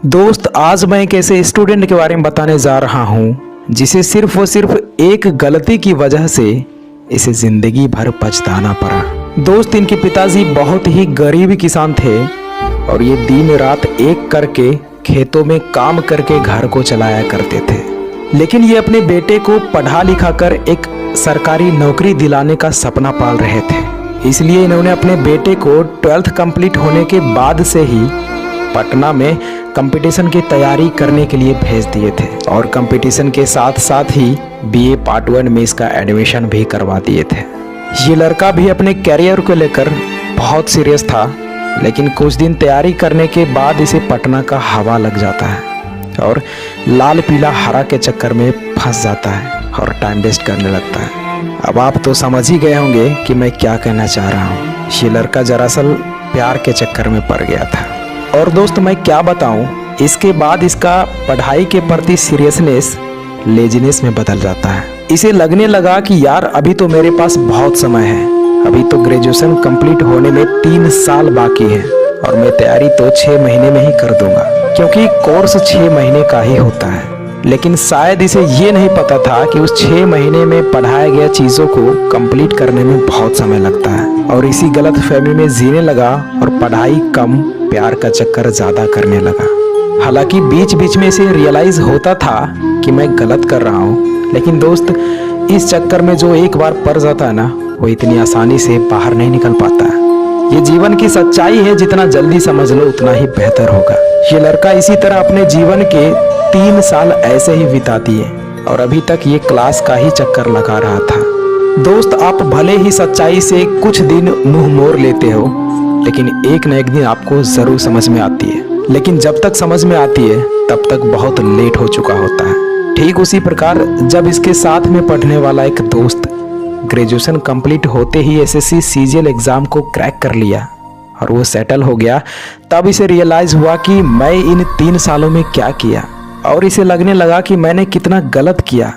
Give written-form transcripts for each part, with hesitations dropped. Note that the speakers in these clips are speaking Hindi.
दोस्त, आज मैं एक ऐसे स्टूडेंट के बारे में बताने जा रहा हूँ जिसे सिर्फ और सिर्फ एक गलती की वजह से इसे जिंदगी भर पछताना पड़ा। दोस्त, इनके पिताजी बहुत ही गरीब किसान थे और ये दिन रात एक करके खेतों में काम करके घर को चलाया करते थे। लेकिन ये अपने बेटे को पढ़ा लिखा कर एक सरकारी नौकरी दिलाने का सपना पाल रहे थे। इसलिए इन्होंने अपने बेटे को 12th कंप्लीट होने के बाद से ही पटना में कंपटीशन की तैयारी करने के लिए भेज दिए थे और कंपटीशन के साथ साथ ही बीए पार्ट 1 में इसका एडमिशन भी करवा दिए थे। ये लड़का भी अपने कैरियर को लेकर बहुत सीरियस था, लेकिन कुछ दिन तैयारी करने के बाद इसे पटना का हवा लग जाता है और लाल पीला हरा के चक्कर में फंस जाता है और टाइम वेस्ट करने लगता है। अब आप तो समझ ही गए होंगे कि मैं क्या कहना चाह रहा हूँ। ये लड़का दरअसल प्यार के चक्कर में पड़ गया था। और दोस्त, मैं क्या बताऊं, इसके बाद इसका पढ़ाई के प्रति सीरियसनेस लेजीनेस में बदल जाता है। इसे लगने लगा कि यार अभी तो मेरे पास बहुत समय है, अभी तो ग्रेजुएशन कंप्लीट होने में 3 साल बाकी है और मैं तैयारी तो 6 महीने में ही कर दूंगा, क्योंकि कोर्स 6 महीने का ही होता है। लेकिन शायद इसे ये नहीं पता था कि उस 6 महीने में पढ़ाए गए चीज़ों को कंप्लीट करने में बहुत समय लगता है और इसी गलत फहमी में जीने लगा और पढ़ाई कम, प्यार का चक्कर ज़्यादा करने लगा। हालांकि बीच बीच में इसे रियलाइज होता था कि मैं गलत कर रहा हूँ, लेकिन दोस्त, इस चक्कर में जो एक बार पड़ जाता है ना, वो इतनी आसानी से बाहर नहीं निकल पाता है। ये जीवन की सच्चाई है, जितना जल्दी समझ लो उतना ही बेहतर होगा। ये लड़का इसी तरह अपने जीवन के 3 साल ऐसे ही बिता दिए और अभी तक ये क्लास का ही चक्कर लगा रहा था। दोस्त, आप भले ही सच्चाई से कुछ दिन मुंह मोड़ लेते हो, लेकिन एक न एक दिन आपको जरूर समझ में आती है। लेकिन जब तक समझ में आती है तब तक बहुत लेट हो चुका होता है। ठीक उसी प्रकार जब इसके साथ में पढ़ने वाला एक दोस्त ग्रेजुएशन कंप्लीट होते ही एसएससी सीजीएल एग्जाम को क्रैक कर लिया और वो सेटल हो गया, तब इसे रियलाइज हुआ कि मैं इन 3 सालों में क्या किया और इसे लगने लगा कि मैंने कितना गलत किया।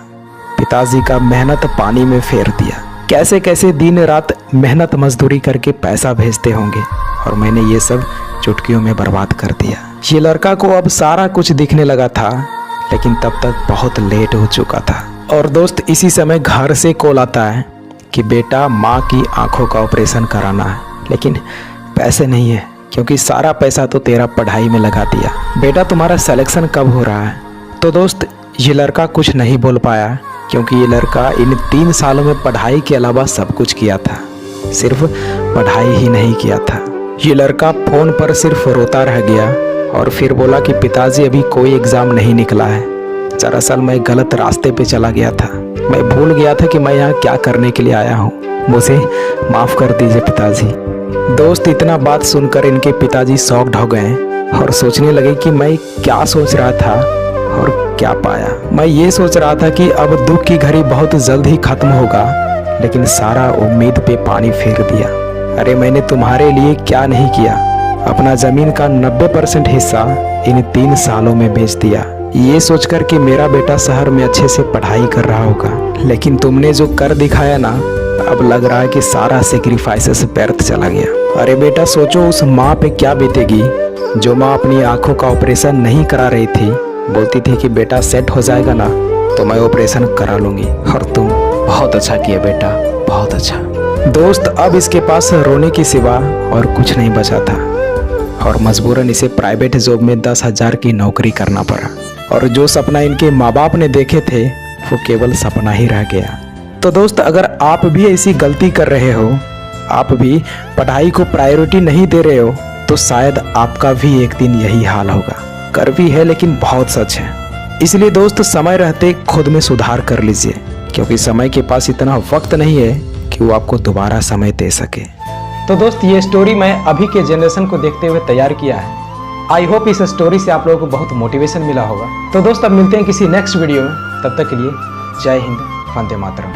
पिताजी का मेहनत पानी में फेर दिया, कैसे कैसे दिन रात मेहनत मजदूरी करके पैसा भेजते होंगे और मैंने ये सब चुटकियों में बर्बाद कर दिया। ये लड़का को अब सारा कुछ दिखने लगा था, लेकिन तब तक बहुत लेट हो चुका था। और दोस्त, इसी समय घर से कॉल आता है कि बेटा, माँ की आंखों का ऑपरेशन कराना है, लेकिन पैसे नहीं है क्योंकि सारा पैसा तो तेरा पढ़ाई में लगा दिया। बेटा, तुम्हारा सिलेक्शन कब हो रहा है? तो दोस्त, ये लड़का कुछ नहीं बोल पाया क्योंकि ये लड़का इन 3 सालों में पढ़ाई के अलावा सब कुछ किया था, सिर्फ पढ़ाई ही नहीं किया था। ये लड़का फ़ोन पर सिर्फ रोता रह गया और फिर बोला कि पिताजी, अभी कोई एग्ज़ाम नहीं निकला है। दरअसल मैं गलत रास्ते पे चला गया था, मैं भूल गया था कि मैं यहाँ क्या करने के लिए आया हूँ, मुझे माफ़ कर दीजिए पिताजी। दोस्त, इतना बात सुनकर इनके पिताजी शॉक्ड हो गए और सोचने लगे कि मैं क्या सोच रहा था और क्या पाया। मैं ये सोच रहा था कि अब दुख की घड़ी बहुत जल्द ही खत्म होगा, लेकिन सारा उम्मीद पे पानी फेर दिया। अरे मैंने तुम्हारे लिए क्या नहीं किया, अपना ज़मीन का 90% हिस्सा इन 3 सालों में बेच दिया, ये सोचकर कि मेरा बेटा शहर में अच्छे से पढ़ाई कर रहा होगा। लेकिन तुमने जो कर दिखाया ना, अब लग रहा है कि सारा सेक्रीफाइसेस व्यर्थ चला गया। अरे बेटा, सोचो उस माँ पे क्या बीतेगी जो माँ अपनी आंखों का ऑपरेशन नहीं करा रही थी, बोलती थी कि बेटा सेट हो जाएगा ना तो मैं ऑपरेशन करा लूँगी, और तुम बहुत अच्छा किया बेटा, बहुत अच्छा। दोस्त, अब इसके पास रोने के सिवा और कुछ नहीं बचा था और मजबूरन इसे प्राइवेट जॉब में 10,000 की नौकरी करना पड़ा और जो सपना इनके माँ बाप ने देखे थे वो केवल सपना ही रह गया। तो दोस्त, अगर आप भी ऐसी गलती कर रहे हो, आप भी पढ़ाई को प्रायोरिटी नहीं दे रहे हो, तो शायद आपका भी एक दिन यही हाल होगा। कड़वी है लेकिन बहुत सच है। इसलिए दोस्त, समय रहते खुद में सुधार कर लीजिए, क्योंकि समय के पास इतना वक्त नहीं है कि वो आपको दोबारा समय दे सके। तो दोस्त, ये स्टोरी मैं अभी के जनरेशन को देखते हुए तैयार किया है। आई होप इस स्टोरी से आप लोगों को बहुत मोटिवेशन मिला होगा। तो दोस्त, अब मिलते हैं किसी नेक्स्ट वीडियो में, तब तक के लिए जय हिंद, वंदे मातरम।